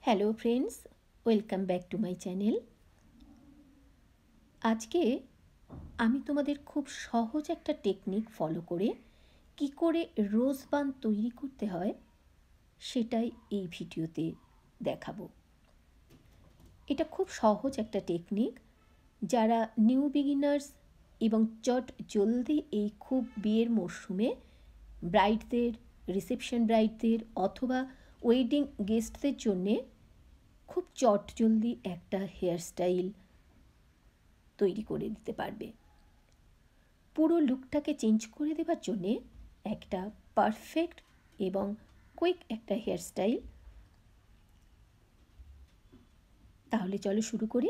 Hello friends, welcome back to my channel. আজকে আমি তোমাদের খুব সহজ একটা টেকনিক ফলো করে কি করে রোজ বান তৈরি করতে হয় সেটাই এই ভিডিওতে দেখাবো। এটা খুব সহজ একটা টেকনিক, যারা নিউ বিগিনার্স এবং চট জলদি এই খুব বিয়ের মরশুমে ব্রাইডদের, রিসেপশন ব্রাইডদের অথবা ওয়েডিং গেস্টদের জন্যে খুব চটজলদি একটা হেয়ারস্টাইল তৈরি করে দিতে পারবে। পুরো লুকটাকে চেঞ্জ করে দেওয়ার জন্যে একটা পারফেক্ট এবং কুইক একটা হেয়ারস্টাইল। তাহলে চলো শুরু করি।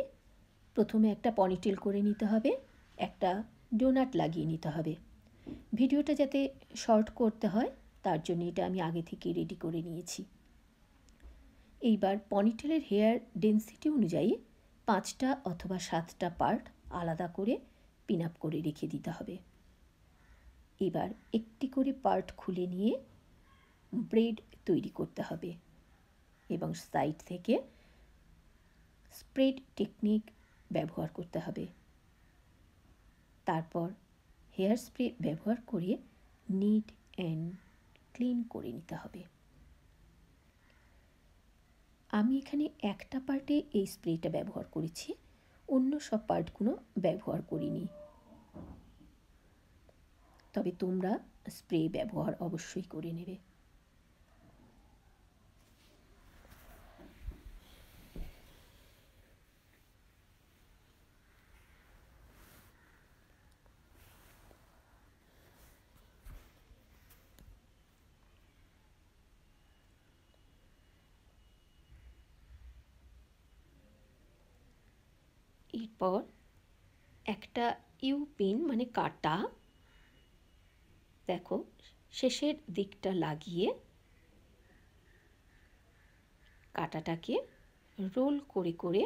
প্রথমে একটা পনিটেল করে নিতে হবে, একটা ডোনাট লাগিয়ে নিতে হবে। ভিডিওটা যাতে শর্ট করতে হয় তার জন্য এটা আমি আগে থেকে রেডি করে নিয়েছি। এইবার পনিটেলের হেয়ার ডেন্সিটি অনুযায়ী 5টা অথবা 7টা পার্ট আলাদা করে পিন আপ করে রেখে দিতে হবে। এবার একটি করে পার্ট খুলে নিয়ে ব্রেড তৈরি করতে হবে এবং সাইড থেকে স্প্রেড টেকনিক ব্যবহার করতে হবে। তারপর হেয়ার স্প্রে ব্যবহার করে নিট অ্যান্ড ক্লিন করে নিতে হবে। আমি এখানে একটা পার্টে এই স্প্রেটা ব্যবহার করেছি, অন্য সব পার্টগুলো ব্যবহার করিনি। তবে তোমরা স্প্রে ব্যবহার অবশ্যই করে নেবে। এরপর একটা ইউ পিন মানে কাটা, দেখো শেষের দিকটা লাগিয়ে কাটাটাকে রোল করে করে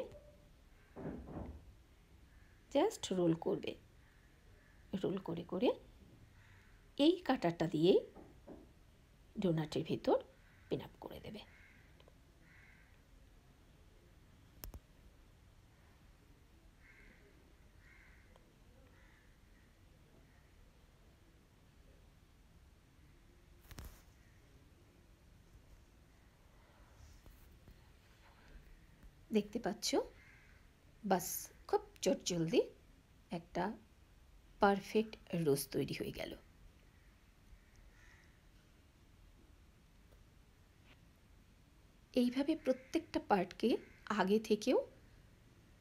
জাস্ট রোল করবে। রোল করে করে এই কাটাটা দিয়ে ডোনাটের ভেতর পিন আপ করে দেবে। দেখতে পাচ্ছ, বাস খুব চটজলদি একটা পারফেক্ট রোজ তৈরি হয়ে গেল। এইভাবে প্রত্যেকটা পার্টকে আগে থেকেও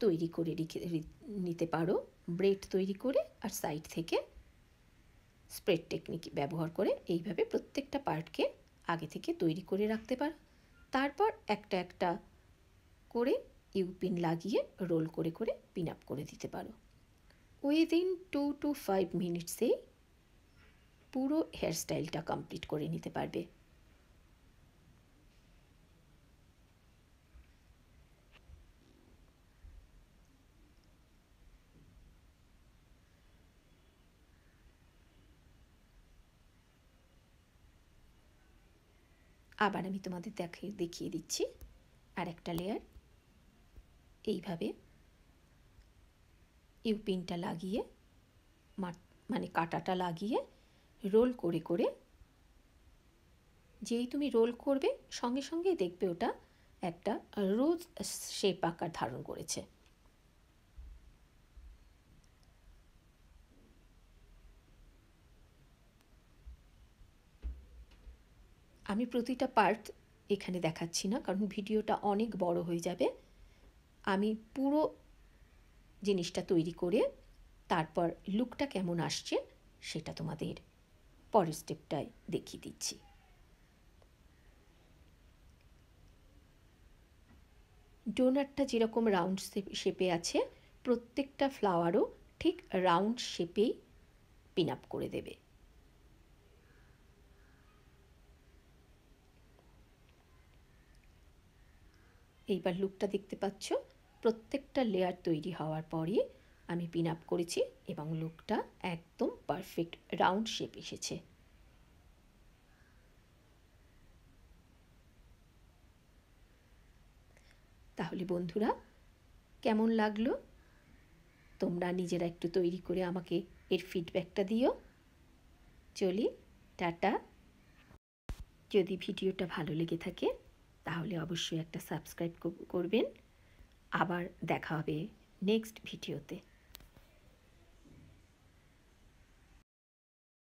তৈরি করে রেখে নিতে পারো, ব্রেড তৈরি করে আর সাইড থেকে স্প্রেড টেকনিক ব্যবহার করে এইভাবে প্রত্যেকটা পার্টকে আগে থেকে তৈরি করে রাখতে পারো। তারপর একটা একটা করে ইউপিন লাগিয়ে রোল করে করে পিন আপ করে দিতে পারো। উইদিন 2 to 5 মিনিটসেই পুরো হেয়ারস্টাইলটা কমপ্লিট করে নিতে পারবে। আবার আমি তোমাদের দেখিয়ে দিচ্ছি আর একটা লেয়ার। এইভাবে ইউপিনটা লাগিয়ে মানে কাটাটা লাগিয়ে রোল করে করে, যেই তুমি রোল করবে সঙ্গে সঙ্গেই দেখবে ওটা একটা রোজ শেপ আকার ধারণ করেছে। আমি প্রতিটা পার্ট এখানে দেখাচ্ছি না, কারণ ভিডিওটা অনেক বড় হয়ে যাবে। আমি পুরো জিনিসটা তৈরি করে তারপর লুকটা কেমন আসছে সেটা তোমাদের পরের স্টেপটায় দেখিয়ে দিচ্ছি। ডোনাটটা যেরকম রাউন্ড শেপে আছে, প্রত্যেকটা ফ্লাওয়ারও ঠিক রাউন্ড শেপেই পিন আপ করে দেবে। এইবার লুকটা দেখতে পাচ্ছ, প্রত্যেকটা লেয়ার তৈরি হওয়ার পরে আমি পিন আপ করেছি এবং লুকটা একদম পারফেক্ট রাউন্ড শেপ এসেছে। তাহলে বন্ধুরা, কেমন লাগলো? তোমরা নিজেরা একটু তৈরি করে আমাকে এর ফিডব্যাকটা দিও। চলি, টাটা। যদি ভিডিওটা ভালো লেগে থাকে তাহলে অবশ্যই একটা সাবস্ক্রাইব করবেন। আবার দেখা হবে নেক্সট ভিডিওতে।